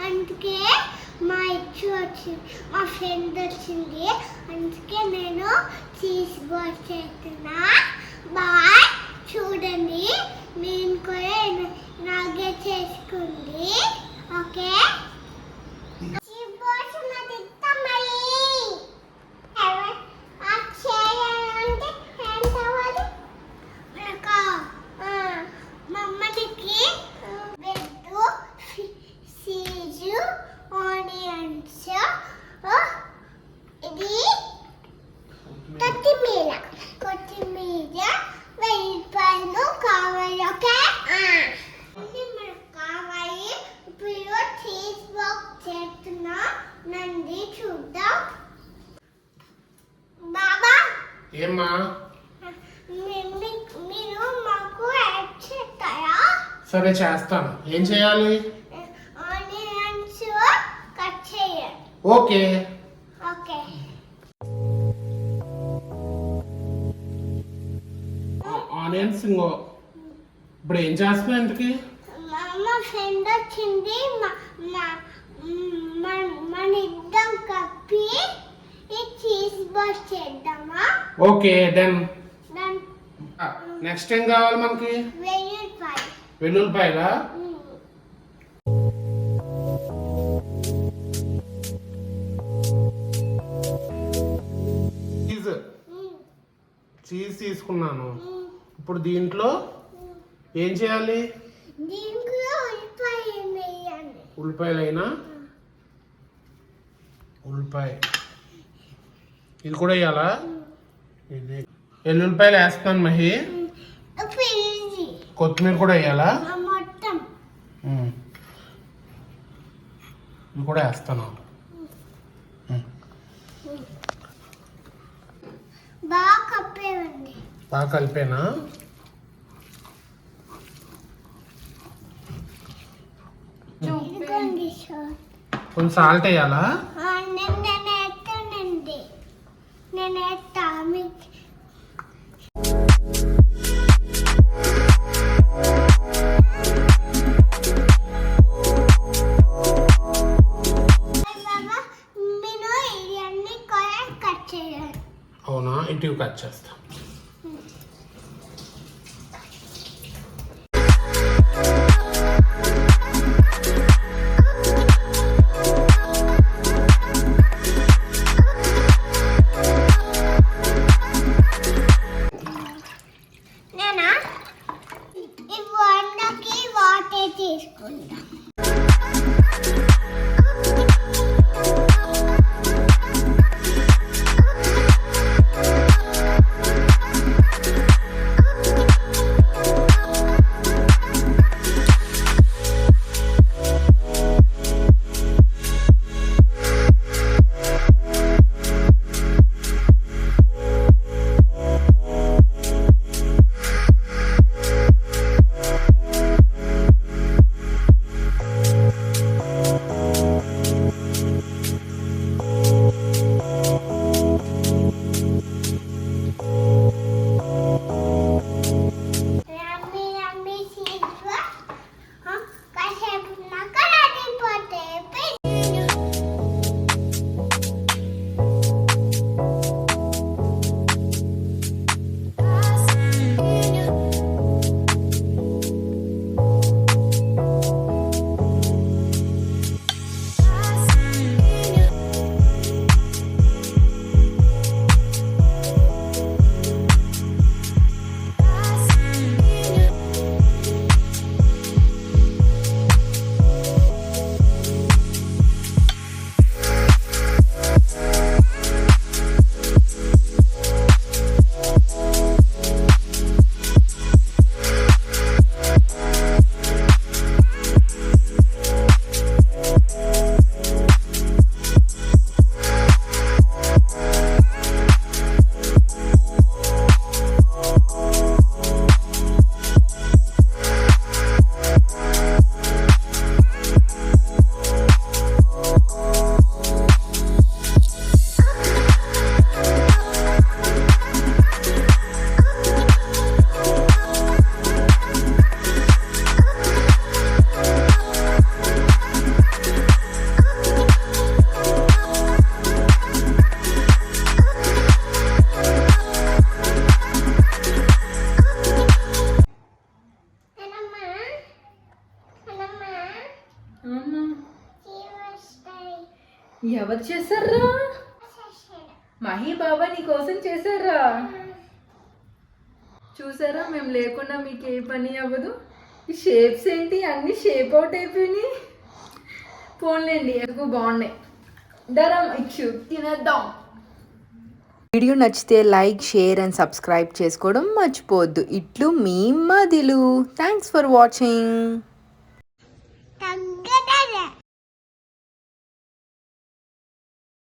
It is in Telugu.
అందుకే మా ఇచ్చు వచ్చింది, మా ఫ్రెండ్ వచ్చింది, అందుకే నేను చీజ్ బాల్ చేస్తున్నా. బాయ్. చూడండి, నేను కూడా ఇలాగే చేసుకోండి. ఓకే. ఏమ్మా మీరు మాకు యాడ్ చేస్తారా? సరే చేస్తాను. ఏం చేయాలి? ఆనియన్స్ కట్ చేయాలి. ఓకే. ఓకే. ఆనియన్స్ ఇప్పుడు ఏం చేస్తున్నావు? ఎందుకు? మా ఫ్రెండ్ వచ్చింది, మన ఇద్దరం కప్పి ఈ చీజ్ బాల్ చేద్దామా? Okay done. నెక్స్ట్ ఏం కావాలి మనకి? వెల్లుల్లిపాయలా? చీజ్ తీసుకున్నాను. ఇప్పుడు దీంట్లో ఏం చేయాలి? ఉల్లిపాయలైనా? ఉల్లిపాయ ఇది కూడా వేయాలా? ఇది వెల్లుల్లిపాయలు వేస్తాను మహి. కొత్తిమీర కూడా వేయాలా? ఇది కూడా వేస్తాను. బాగా కలిపేనా? కొంచెం సాల్ట్ వేయాలా? అవునా? ఇటు కట్ చేస్తా. ఎవరు చేశారా? మహి బాబా నీ కోసం చేశారా? చూసారా, మేము లేకుండా మీకు ఏ పని అవ్వదు. ఈ షేప్స్ ఏంటి, అన్ని షేప్ అవుట్ అయిపోయినాయి. పోన్లేండి, ఎక్కువ బాగున్నాయి. దరం ఇచ్చు తినేద్దాం. వీడియో నచ్చితే లైక్, షేర్ అండ్ సబ్స్క్రైబ్ చేసుకోవడం మర్చిపోవద్దు. ఇట్లు మీ మదిలు. Thanks for watching.